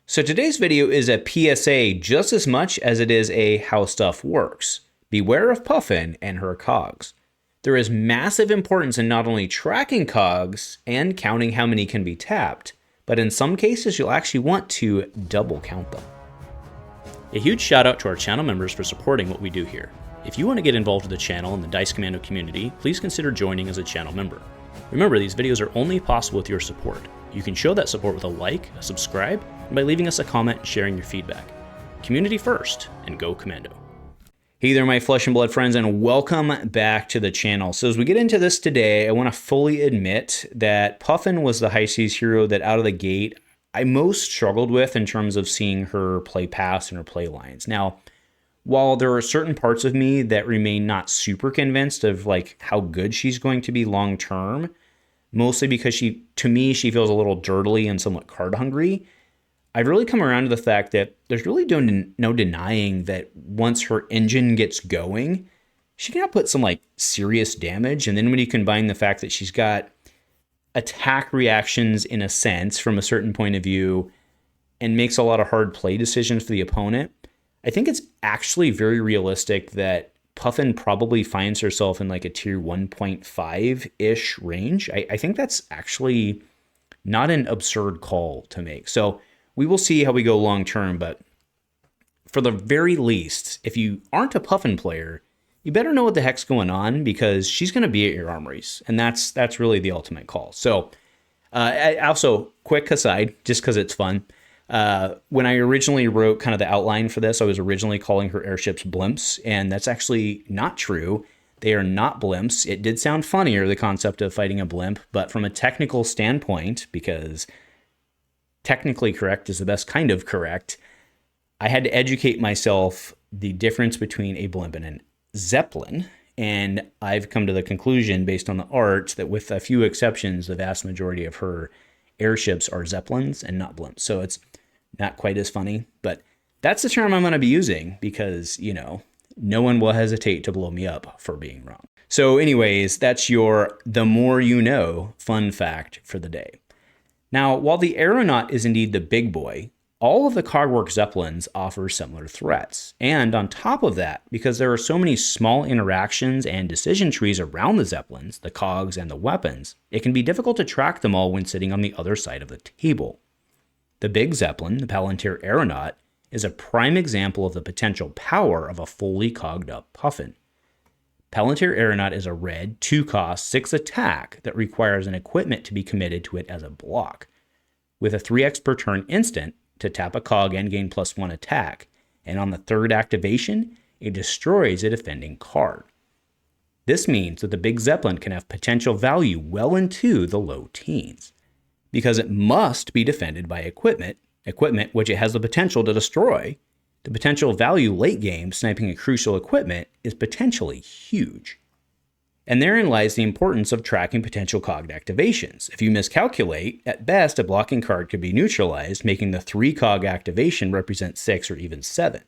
So today's video is a PSA just as much as it is a how stuff works. Beware of Puffin and her cogs. There is massive importance in not only tracking cogs and counting how many can be tapped, but in some cases you'll actually want to double count them. A huge shout out to our channel members for supporting what we do here. If you want to get involved with the channel and the Dice Commando community, please consider joining as a channel member. Remember, these videos are only possible with your support. You can show that support with a like, a subscribe, and by leaving us a comment and sharing your feedback. Community first, and go Commando. Hey there, my flesh and blood friends, and welcome back to the channel. So as we get into this today, I want to fully admit that Puffin was the high seas hero that out of the gate I most struggled with in terms of seeing her play paths and her play lines. Now, while there are certain parts of me that remain not super convinced of like how good she's going to be long term, mostly because to me, she feels a little dirtily and somewhat card hungry, I've really come around to the fact that there's really no denying that once her engine gets going, she can output some like serious damage. And then when you combine the fact that she's got attack reactions in a sense from a certain point of view and makes a lot of hard play decisions for the opponent, I think it's actually very realistic that Puffin probably finds herself in like a tier 1.5-ish range. I think that's actually not an absurd call to make. So we will see how we go long term, but for the very least, if you aren't a Puffin player, you better know what the heck's going on because she's going to be at your armories, and that's really the ultimate call. So also, quick aside, just because it's fun, when I originally wrote kind of the outline for this, I was originally calling her airships blimps, and that's actually not true. They are not blimps. It did sound funnier, the concept of fighting a blimp, but from a technical standpoint, because technically correct is the best kind of correct, I had to educate myself the difference between a blimp and a zeppelin, and I've come to the conclusion based on the art that with a few exceptions, the vast majority of her airships are zeppelins and not blimps. So it's not quite as funny, but that's the term I'm going to be using because, you know, no one will hesitate to blow me up for being wrong. So anyways, that's your the more you know fun fact for the day. Now, while the Aeronaut is indeed the big boy, all of the Cogwork Zeppelins offer similar threats. And on top of that, because there are so many small interactions and decision trees around the Zeppelins, the cogs, and the weapons, it can be difficult to track them all when sitting on the other side of the table. The big Zeppelin, the Palantir Aeronaut, is a prime example of the potential power of a fully cogged up Puffin. Palantir Aeronaut is a red, 2-cost, 6 attack that requires an equipment to be committed to it as a block. With a 3x per turn instant to tap a cog and gain +1 attack, and on the third activation, it destroys a defending card. This means that the big Zeppelin can have potential value well into the low teens. Because it must be defended by equipment which it has the potential to destroy, the potential value late game sniping a crucial equipment is potentially huge. And therein lies the importance of tracking potential cogged activations. If you miscalculate, at best a blocking card could be neutralized, making the 3-cog activation represent 6 or even 7.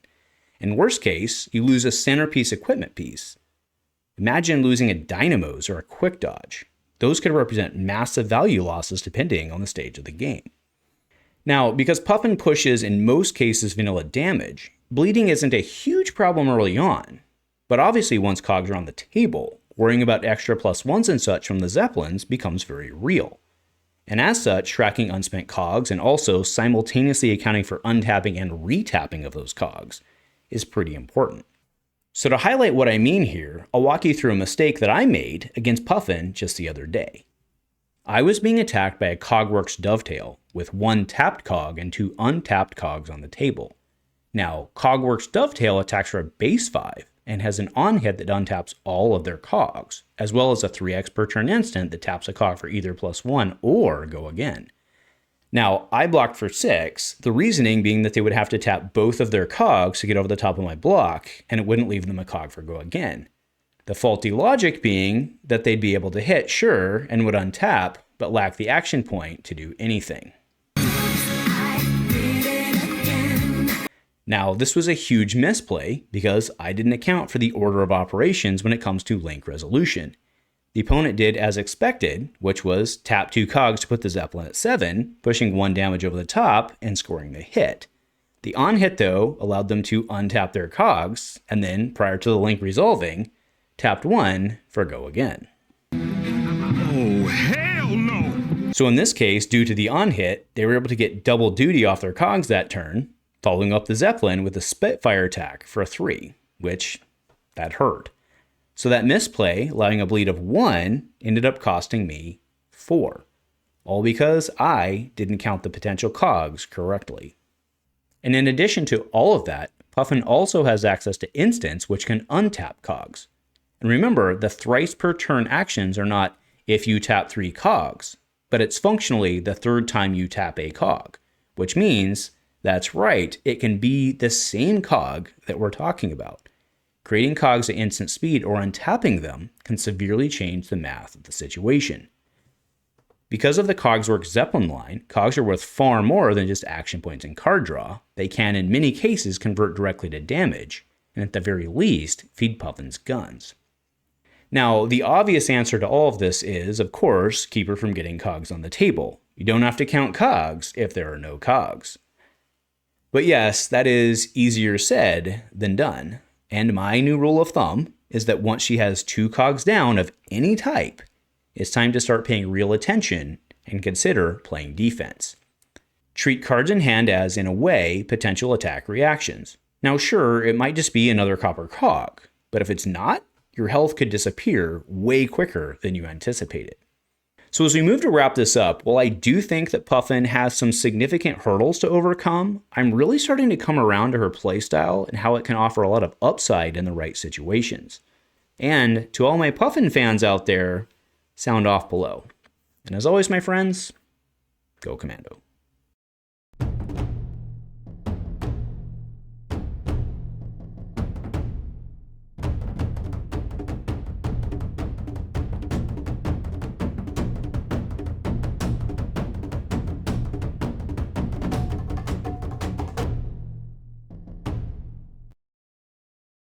In worst case, you lose a centerpiece equipment piece. Imagine losing a Dynamos or a Quick Dodge. Those could represent massive value losses depending on the stage of the game. Now, because Puffin pushes in most cases vanilla damage, bleeding isn't a huge problem early on, but obviously once cogs are on the table, worrying about extra +1s and such from the Zeppelins becomes very real. And as such, tracking unspent cogs and also simultaneously accounting for untapping and retapping of those cogs is pretty important. So to highlight what I mean here, I'll walk you through a mistake that I made against Puffin just the other day. I was being attacked by a Cogworks Dovetail with 1 tapped cog and 2 untapped cogs on the table. Now, Cogworks Dovetail attacks for a base 5 and has an on-hit that untaps all of their cogs, as well as a 3x per turn instant that taps a cog for either +1 or go again. Now, I blocked for 6, the reasoning being that they would have to tap both of their cogs to get over the top of my block, and it wouldn't leave them a cog for go again. The faulty logic being that they'd be able to hit, sure, and would untap, but lack the action point to do anything. Now, this was a huge misplay because I didn't account for the order of operations when it comes to link resolution. The opponent did as expected, which was tap 2 cogs to put the Zeppelin at 7, pushing 1 damage over the top and scoring the hit. The on-hit, though, allowed them to untap their cogs, and then, prior to the link resolving, tapped 1 for go again. Oh, hell no! So in this case, due to the on-hit, they were able to get double duty off their cogs that turn, following up the Zeppelin with a Spitfire attack for a 3, which, that hurt. So that misplay, allowing a bleed of 1, ended up costing me 4. All because I didn't count the potential cogs correctly. And in addition to all of that, Puffin also has access to Instants, which can untap cogs. And remember, the thrice per turn actions are not if you tap 3 cogs, but it's functionally the 3rd time you tap a cog, which means, that's right, it can be the same cog that we're talking about. Creating cogs at instant speed or untapping them can severely change the math of the situation. Because of the Cogsworks Zeppelin line, cogs are worth far more than just action points and card draw. They can, in many cases, convert directly to damage, and at the very least, feed Puffin's guns. Now, the obvious answer to all of this is, of course, keep her from getting cogs on the table. You don't have to count cogs if there are no cogs. But yes, that is easier said than done. And my new rule of thumb is that once she has 2 cogs down of any type, it's time to start paying real attention and consider playing defense. Treat cards in hand as, in a way, potential attack reactions. Now sure, it might just be another copper cog, but if it's not, your health could disappear way quicker than you anticipated. So as we move to wrap this up, while I do think that Puffin has some significant hurdles to overcome, I'm really starting to come around to her playstyle and how it can offer a lot of upside in the right situations. And to all my Puffin fans out there, sound off below. And as always, my friends, go Commando.